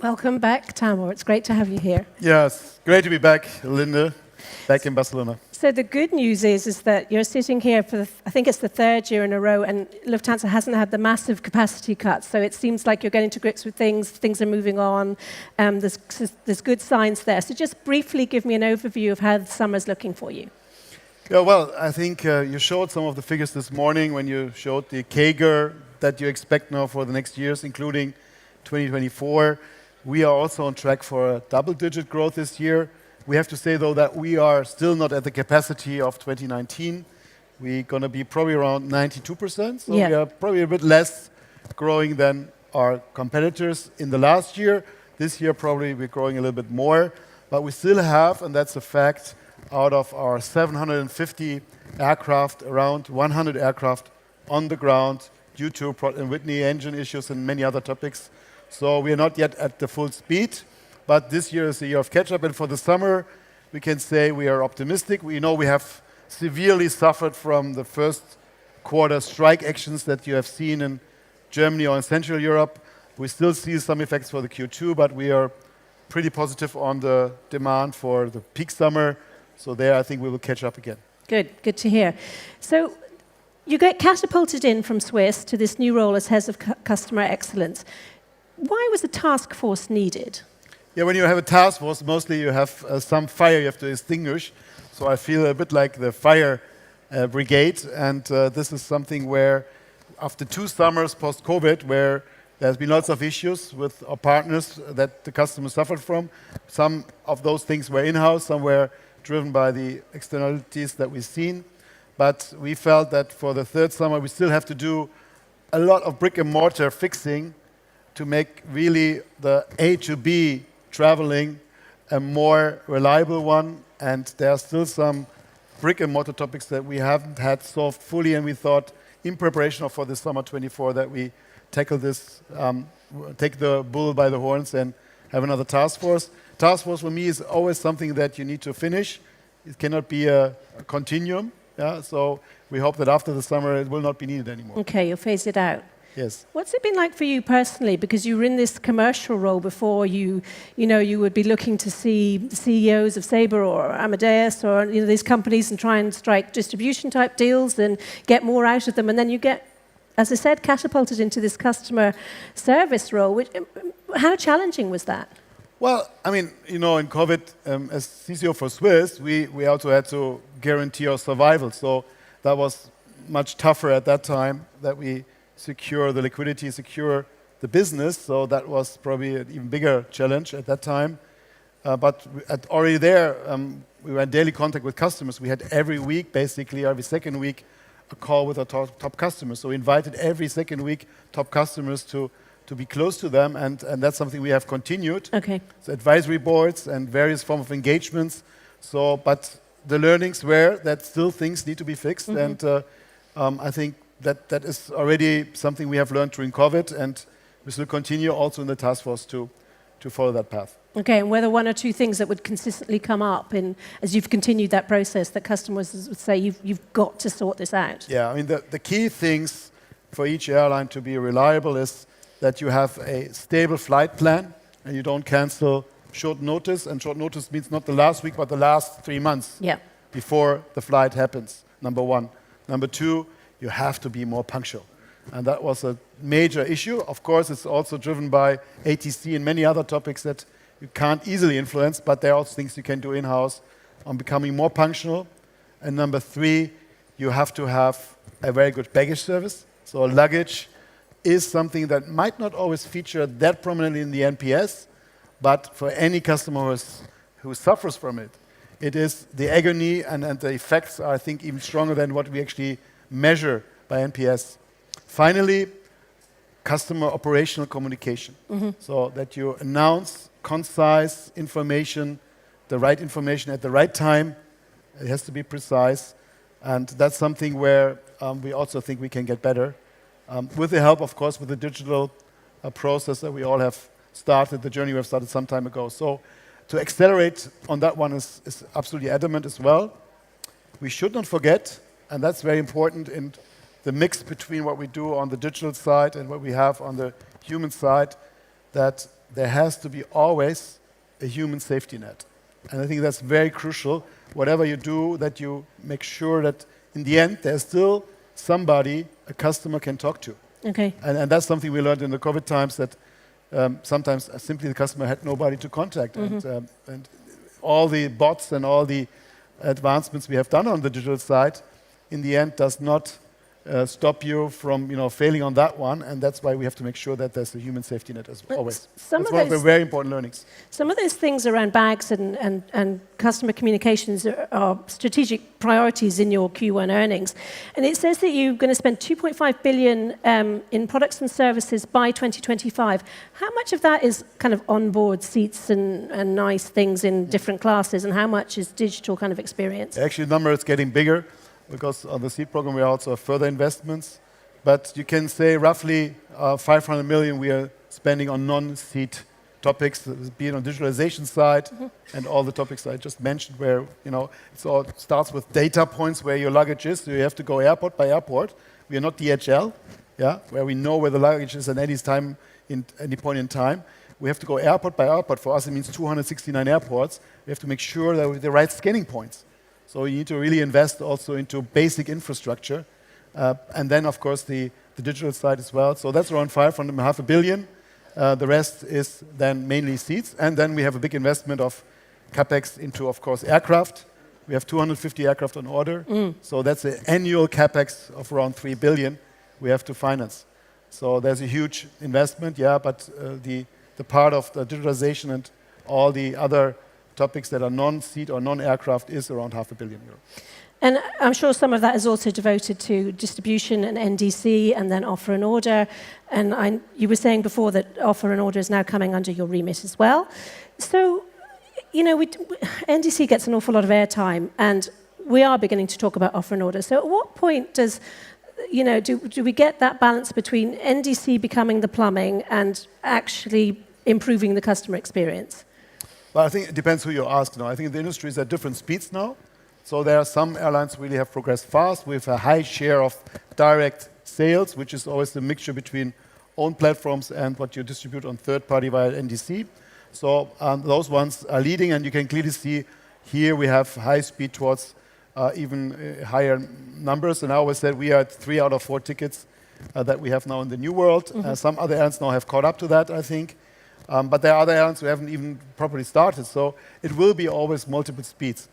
Welcome back, Tamur. It's great to have you here. Yes, great to be back, Linde, back in Barcelona. So the good news is that you're sitting here for, I think it's the third year in a row, and Lufthansa hasn't had the massive capacity cuts. So it seems like you're getting to grips with things are moving on, there's good signs there. So just briefly give me an overview of how the summer's looking for you. Yeah, well, I think you showed some of the figures this morning when you showed the CAGR that you expect now for the next years, including 2024. We are also on track for a double-digit growth this year. We have to say, though, that we are still not at the capacity of 2019. We're going to be probably around 92%, so we are probably a bit less growing than our competitors in the last year. This year, probably we're growing a little bit more, but we still have, and that's a fact, out of our 750 aircraft, around 100 aircraft on the ground due to Pratt & Whitney engine issues and many other topics. So we are not yet at the full speed, but this year is a year of catch-up. And for the summer, we can say we are optimistic. We know we have severely suffered from the first quarter strike actions that you have seen in Germany or in Central Europe. We still see some effects for the Q2, but we are pretty positive on the demand for the peak summer. So there, I think we will catch up again. Good to hear. So you get catapulted in from Swiss to this new role as Head of Customer Excellence. Why was a task force needed? Yeah, when you have a task force, mostly you have some fire you have to extinguish. So I feel a bit like the fire brigade. And this is something where, after 2 summers post-COVID, where there's been lots of issues with our partners that the customers suffered from. Some of those things were in-house, some were driven by the externalities that we've seen. But we felt that for the 3rd summer, we still have to do a lot of brick and mortar fixing to make really the A to B traveling a more reliable one. And there are still some brick and mortar topics that we haven't had solved fully. And we thought, in preparation for this summer 24, that we tackle this, take the bull by the horns and have another task force. Task force for me is always something that you need to finish. It cannot be a continuum. Yeah? So we hope that after the summer it will not be needed anymore. Okay, you'll phase it out. Yes. What's it been like for you personally? Because you were in this commercial role before. You would be looking to see CEOs of Sabre or Amadeus or these companies and try and strike distribution type deals and get more out of them. And then you get, as I said, catapulted into this customer service role. How challenging was that? Well, I mean, in COVID, as CCO for Swiss, we also had to guarantee our survival. So that was much tougher at that time, that we secure the liquidity, secure the business. So that was probably an even bigger challenge at that time. But already there, we were in daily contact with customers. We had every week, basically every second week, a call with our top customers. So we invited every second week top customers to be close to them, and that's something we have continued. Okay. So advisory boards and various forms of engagements. So, but the learnings were that still things need to be fixed, and I think that is already something we have learned during COVID, and we still continue also in the task force to follow that path. Okay, and were there 1 or 2 things that would consistently come up as you've continued that process that customers would say, you've got to sort this out? Yeah, I mean, the key things for each airline to be reliable is that you have a stable flight plan and you don't cancel short notice. And short notice means not the last week, but the last 3 months before the flight happens, number 1. Number 2, you have to be more punctual. And that was a major issue. Of course, it's also driven by ATC and many other topics that you can't easily influence, but there are also things you can do in-house on becoming more punctual. And number 3, you have to have a very good baggage service. So luggage is something that might not always feature that prominently in the NPS, but for any customer who suffers from it, it is the agony and the effects are, I think, even stronger than what we actually measure by NPS. Finally, customer operational communication. So that you announce concise information, the right information at the right time. It has to be precise. And that's something where we also think we can get better. With the help, of course, with the digital process that we all have started, the journey we have started some time ago. So to accelerate on that one is absolutely adamant as well. We should not forget, and that's very important in the mix between what we do on the digital side and what we have on the human side, that there has to be always a human safety net. And I think that's very crucial. Whatever you do, that you make sure that in the end, there's still somebody a customer can talk to. Okay. And that's something we learned in the COVID times, that sometimes simply the customer had nobody to contact. And all the bots and all the advancements we have done on the digital side, in the end, does not stop you from failing on that one. And that's why we have to make sure that there's a human safety net as always. That's one of the very important learnings. Some of those things around bags and customer communications are strategic priorities in your Q1 earnings. And it says that you're going to spend 2.5 billion in products and services by 2025. How much of that is kind of onboard seats and nice things in different classes, and how much is digital kind of experience? Actually, the number is getting bigger, because on the seat program we also have further investments. But you can say roughly 500 million we are spending on non-seat topics, be it on digitalization side and all the topics I just mentioned, where it all starts with data points where your luggage is. So you have to go airport by airport. We are not DHL, where we know where the luggage is at any time, in any point in time. We have to go airport by airport. For us, it means 269 airports. We have to make sure that we have the right scanning points. So you need to really invest also into basic infrastructure. And then, of course, the digital side as well. So that's around 5.5 billion. The rest is then mainly seats. And then we have a big investment of CapEx into, of course, aircraft. We have 250 aircraft on order. So that's an annual CapEx of around 3 billion we have to finance. So there's a huge investment, but the part of the digitalization and all the other topics that are non-seat or non-aircraft is around €500 million. And I'm sure some of that is also devoted to distribution and NDC and then offer and order. And you were saying before that offer and order is now coming under your remit as well. So, NDC gets an awful lot of airtime, and we are beginning to talk about offer and order. So at what point does, do we get that balance between NDC becoming the plumbing and actually improving the customer experience? Well, I think it depends who you ask now. I think the industry is at different speeds now. So there are some airlines really have progressed fast with a high share of direct sales, which is always the mixture between own platforms and what you distribute on third party via NDC. So those ones are leading, and you can clearly see here we have high speed towards even higher numbers. And I always said we are at 3 out of 4 tickets that we have now in the new world. Some other airlines now have caught up to that, I think. But there are other airlines who haven't even properly started. So it will be always multiple speeds.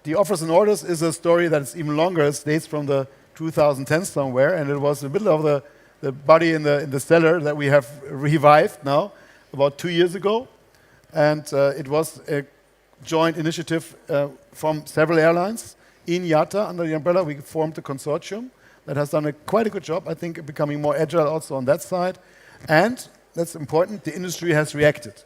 The offers and orders is a story that is even longer. It dates from the 2010 somewhere, and it was the middle of the body in the cellar that we have revived now, about 2 years ago. And it was a joint initiative from several airlines. In IATA, under the umbrella, we formed a consortium that has done quite a good job, I think, becoming more agile also on that side. And that's important, the industry has reacted.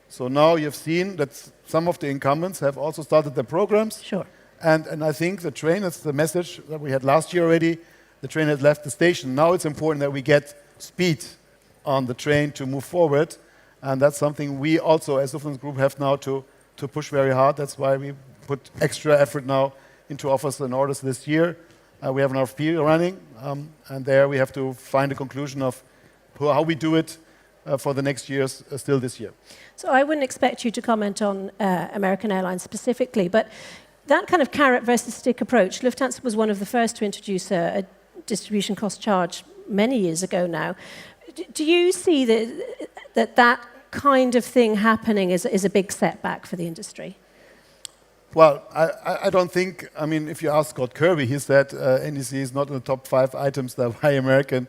So now you've seen that some of the incumbents have also started their programs. Sure. And I think the train, that's the message that we had last year already, the train has left the station. Now it's important that we get speed on the train to move forward. And that's something we also, as Lufthansa Group, have now to push very hard. That's why we put extra effort now into offers and orders this year. We have an RFP running, and there we have to find a conclusion of how we do it for the next years, still this year. So I wouldn't expect you to comment on American Airlines specifically, but that kind of carrot versus stick approach, Lufthansa was one of the first to introduce a distribution cost charge many years ago now. Do you see that kind of thing happening is a big setback for the industry? Well, I don't think, if you ask Scott Kirby, he said NDC is not in the top 5 items that why American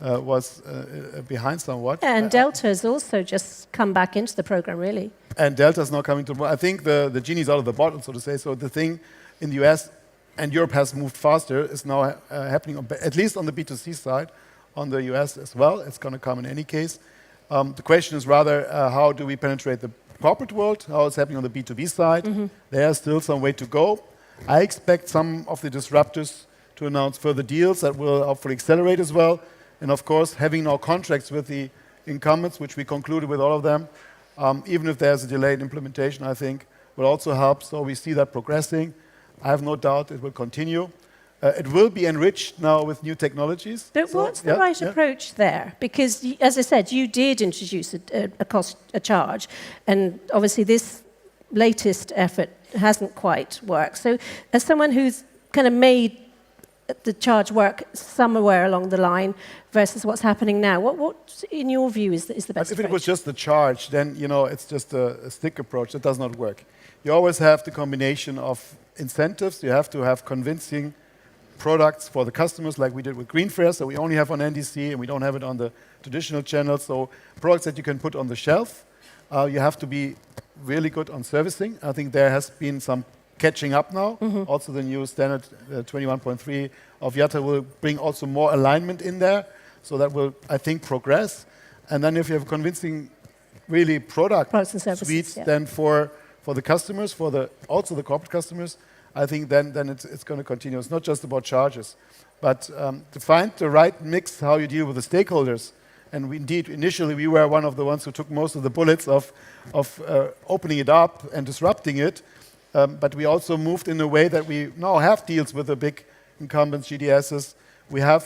was behind somewhat. Yeah, and Delta has also just come back into the program, really. And Delta is now coming to, I think the genie's out of the bottle, so to say. So the thing in the US and Europe has moved faster, is now happening, at least on the B2C side, on the US as well. It's going to come in any case. The question is rather, how do we penetrate the corporate world, how it's happening on the B2B side. There's still some way to go. I expect some of the disruptors to announce further deals that will hopefully accelerate as well. And of course, having now contracts with the incumbents, which we concluded with all of them, even if there's a delayed implementation, I think will also help. So we see that progressing. I have no doubt it will continue. It will be enriched now with new technologies. But what's the right approach there? Because, as I said, you did introduce a charge, and obviously this latest effort hasn't quite worked. So as someone who's kind of made the charge work somewhere along the line versus what's happening now, what in your view, is the best approach? If it was just the charge, then it's just a stick approach. That does not work. You always have the combination of incentives. You have to have convincing products for the customers, like we did with Greenfair, so we only have on NDC and we don't have it on the traditional channels. So products that you can put on the shelf. You have to be really good on servicing. I think there has been some catching up now. Also the new standard 21.3 of IATA will bring also more alignment in there. So that will, I think, progress. And then if you have convincing really products and services, suites, then for the customers, also the corporate customers, I think then it's going to continue. It's not just about charges, but to find the right mix, how you deal with the stakeholders. And indeed, initially, we were one of the ones who took most of the bullets of opening it up and disrupting it. But we also moved in a way that we now have deals with the big incumbents, GDSs. We have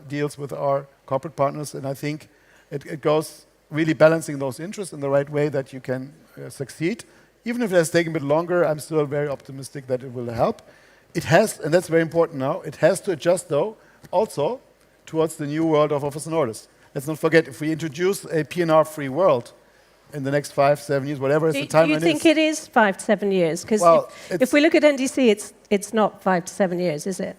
deals with our corporate partners, and I think it goes really balancing those interests in the right way that you can succeed. Even if it has taken a bit longer, I'm still very optimistic that it will help. It has, and that's very important now, it has to adjust, though, also towards the new world of offers and orders. Let's not forget, if we introduce a PNR-free world in the next 5-7 years, whatever is the timeline. Do you think it is 5 to 7 years? Because if we look at NDC, it's not 5 to 7 years, is it?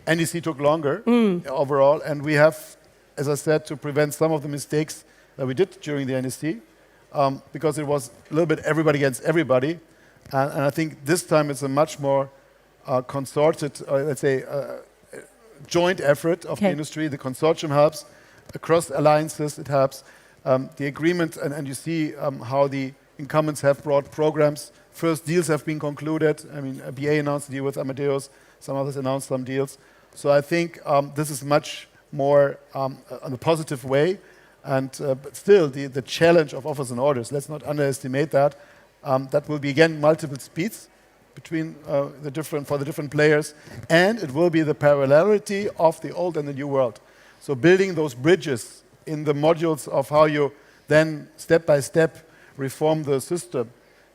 NDC took longer overall, and we have, as I said, to prevent some of the mistakes that we did during the NDC. Because it was a little bit everybody against everybody. And I think this time it's a much more consorted, let's say, joint effort of the industry. The consortium helps. Across alliances, it helps. The agreement, and you see how the incumbents have brought programs. First deals have been concluded. I mean, BA announced a deal with Amadeus. Some others announced some deals. So I think this is much more on a positive way. And but still, the challenge of offers and orders, let's not underestimate that. That will be, again, multiple speeds between the different players. And it will be the parallelity of the old and the new world. So building those bridges in the modules of how you then, step by step, reform the system,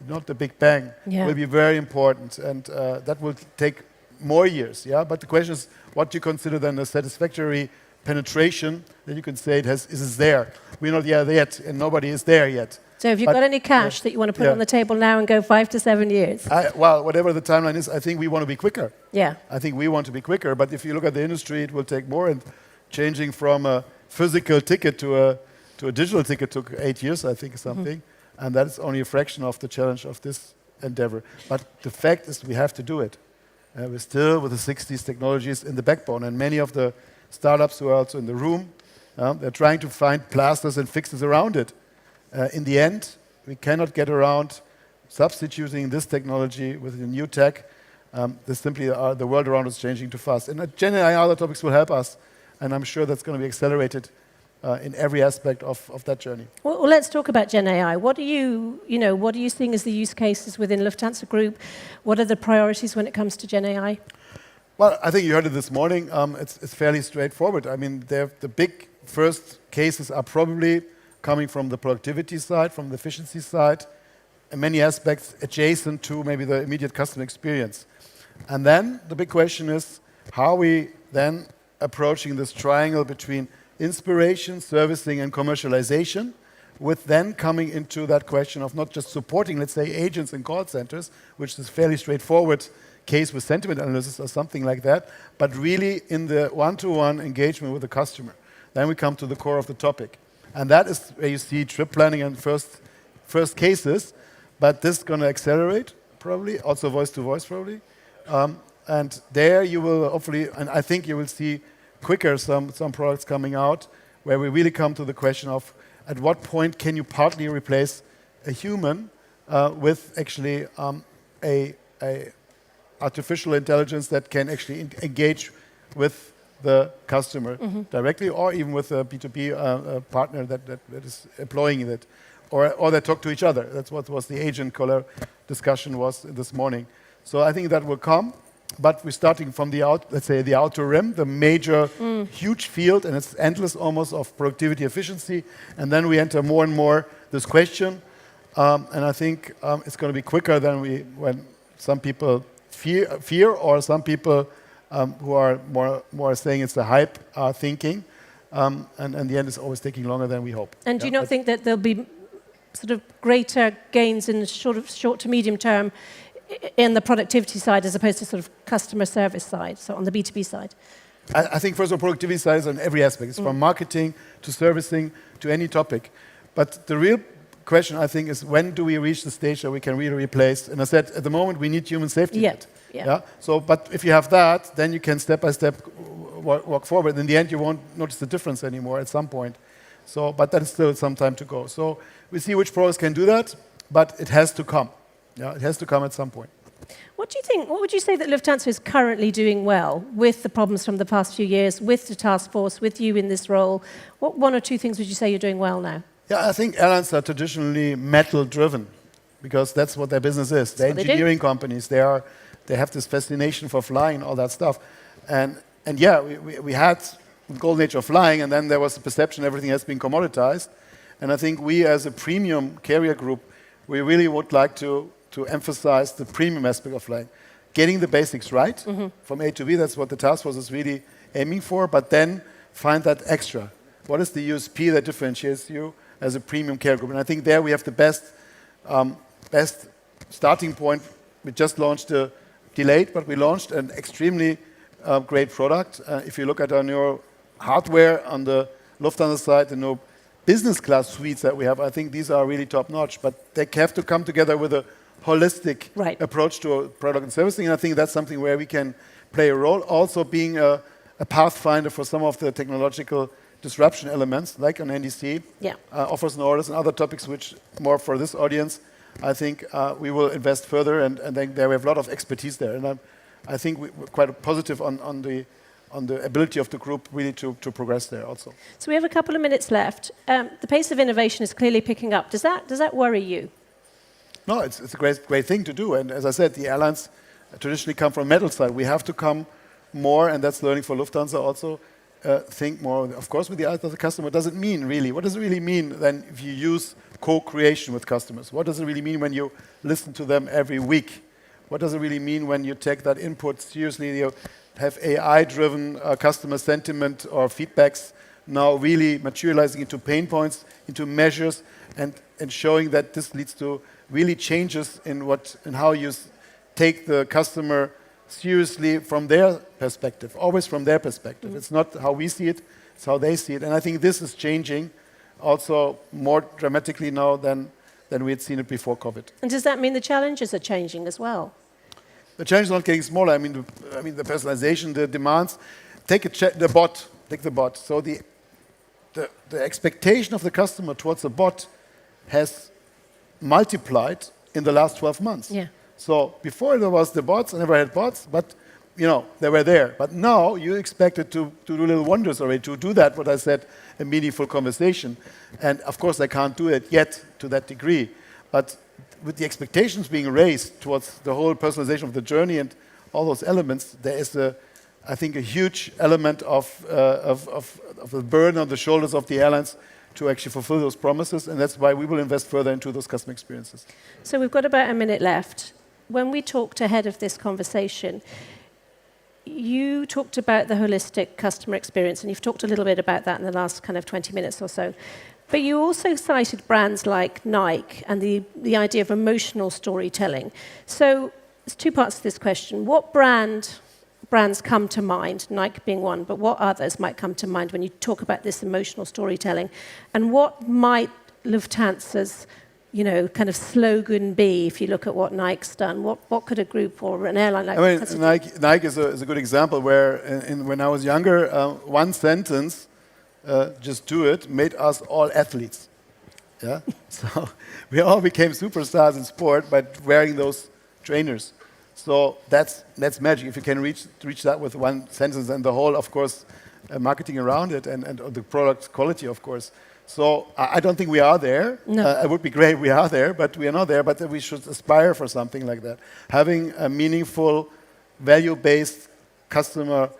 not the big bang, will be very important. And that will take more years. But the question is, what do you consider then a satisfactory penetration, then you can say is it there. We're not there yet, and nobody is there yet. So have you got any cash that you want to put on the table now and go 5 to 7 years? Well, whatever the timeline is, I think we want to be quicker. Yeah. I think we want to be quicker, but if you look at the industry, it will take more, and changing from a physical ticket to a digital ticket took 8 years, I think, or something, and that's only a fraction of the challenge of this endeavor. But the fact is we have to do it. We're still with the 60s technologies in the backbone, and many of the startups who are also in the room, they're trying to find plasters and fixes around it. In the end, we cannot get around substituting this technology with the new tech. The world around us is changing too fast. And Gen AI and other topics will help us, and I'm sure that's going to be accelerated in every aspect of that journey. Well, let's talk about Gen AI. What are you seeing as the use cases within Lufthansa Group? What are the priorities when it comes to Gen AI? Well, I think you heard it this morning. It's fairly straightforward. I mean, the big first cases are probably coming from the productivity side, from the efficiency side, in many aspects adjacent to maybe the immediate customer experience. And then the big question is, how are we then approaching this triangle between inspiration, servicing, and commercialization, with then coming into that question of not just supporting, let's say, agents in call centers, which is fairly straightforward case with sentiment analysis or something like that, but really in the one-to-one engagement with the customer. Then we come to the core of the topic. And that is where you see trip planning and first cases, but this is going to accelerate probably, also voice-to-voice probably. And there you will hopefully, and I think you will see quicker some products coming out where we really come to the question of at what point can you partly replace a human with actually a artificial intelligence that can actually engage with the customer directly, or even with a B2B partner that is employing it, or they talk to each other. That's what was the agent color discussion was this morning. So I think that will come. but we're starting from the let's say the outer rim, the major, huge field, and it's endless almost of productivity efficiency. And then we enter more and more this question, and I think it's going to be quicker than when some people fear or some people who are more saying it's the hype thinking, and in the end it's always taking longer than we hope. And do you not think that there'll be sort of greater gains in the short to medium term in the productivity side as opposed to sort of customer service side, so on the B2B side? I think first of all, productivity side is on every aspect. It's from marketing to servicing to any topic. But the real question, I think, is when do we reach the stage that we can really replace? And I said, at the moment, we need human safety net. Yeah. So, but if you have that, then you can step by step walk forward. In the end, you won't notice the difference anymore at some point. So, but that is still some time to go. So we see which products can do that, but it has to come. Yeah, it has to come at some point. What do you think? What would you say that Lufthansa is currently doing well with the problems from the past few years, with the task force, with you in this role? What one or two things would you say you're doing well now? Yeah, I think airlines are traditionally metal-driven because that's what their business is. They're engineering companies. They have this fascination for flying and all that stuff. And yeah, we had the golden age of flying, and then there was the perception everything has been commoditized. And I think we, as a premium carrier group, we really would like to emphasize the premium aspect of flying. Getting the basics right from A to B, that's what the task force is really aiming for, but then find that extra. What is the USP that differentiates you as a premium carrier group? And I think there we have the best starting point. We just launched delayed, but we launched an extremely great product. If you look at our new hardware on the Lufthansa side, the new business class suites that we have, I think these are really top notch, but they have to come together with a holistic approach to product and servicing, and I think that's something where we can play a role. Also being a pathfinder for some of the technological disruption elements, like on NDC, offers and orders and other topics which more for this audience, I think we will invest further, and then there we have a lot of expertise there. And I think we're quite positive on the ability of the group really to progress there also. So we have a couple of minutes left. The pace of innovation is clearly picking up. Does that worry you? No, it's a great thing to do. And as I said, the airlines traditionally come from metal side. We have to come more, and that's learning for Lufthansa also, think more, of course, with the eyes of the customer. What does it mean, really? What does it really mean then if you use co-creation with customers? What does it really mean when you listen to them every week? What does it really mean when you take that input seriously? You have AI-driven customer sentiment or feedbacks now really materializing into pain points, into measures, and showing that this leads to really changes in how you take the customer seriously from their perspective, always from their perspective. It's not how we see it, it's how they see it. And I think this is changing also more dramatically now than we had seen it before COVID. And does that mean the challenges are changing as well? The challenge is not getting smaller. I mean, the personalization, the demands. Take the bot. So the expectation of the customer towards the bot has multiplied in the last 12 months. Yeah. So before there was the bots, I never had bots, but they were there. But now you expect it to do little wonders already, to do that, what I said, a meaningful conversation. And of course I can't do it yet to that degree. But with the expectations being raised towards the whole personalization of the journey and all those elements, there is I think a huge element of the burden on the shoulders of the airlines to actually fulfill those promises, and that's why we will invest further into those customer experiences. So we've got about a minute left. When we talked ahead of this conversation, you talked about the holistic customer experience, and you've talked a little bit about that in the last kind of 20 minutes or so. But you also cited brands like Nike and the idea of emotional storytelling. So there's two parts to this question. What brands come to mind, Nike being one, but what others might come to mind when you talk about this emotional storytelling? And what might Lufthansa's kind of slogan be if you look at what Nike's done? What could a group or an airline like Lufthansa do? Nike is a good example where when I was younger, one sentence, just do it, made us all athletes. Yeah? So we all became superstars in sport by wearing those trainers. So that's magic. If you can reach that with one sentence, and the whole, of course, marketing around it and the product quality, of course. So I don't think we are there. No. It would be great we are there, but we are not there. But we should aspire for something like that. Having a meaningful value-based customer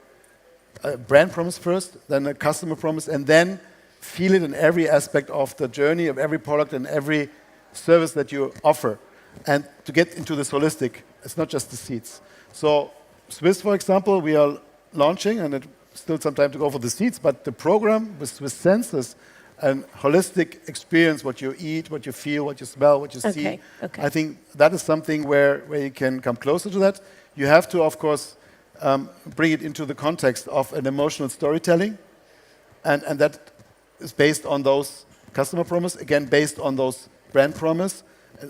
brand promise first, then a customer promise, and then feel it in every aspect of the journey of every product and every service that you offer. And to get into this holistic, it's not just the seats. So Swiss, for example, we are launching, and it's still some time to go for the seats, but the program with Swiss Senses, an holistic experience, what you eat, what you feel, what you smell, what you see. Okay. I think that is something where you can come closer to that. You have to, of course, bring it into the context of an emotional storytelling, and that is based on those customer promise, again, based on those brand promise,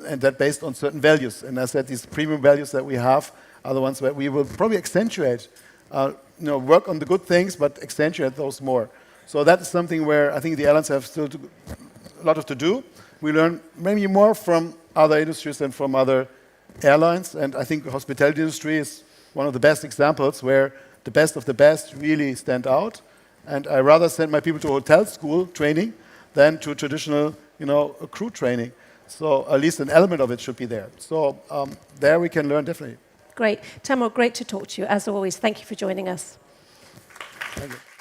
and that based on certain values. And I said these premium values that we have are the ones that we will probably accentuate, work on the good things, but accentuate those more. So that is something where I think the airlines have still a lot to do. We learn maybe more from other industries than from other airlines, and I think the hospitality industry is one of the best examples where the best of the best really stand out. And I rather send my people to hotel school training than to traditional, crew training. So at least an element of it should be there. So there we can learn definitely. Great. Tamur, great to talk to you. As always, thank you for joining us. Thank you.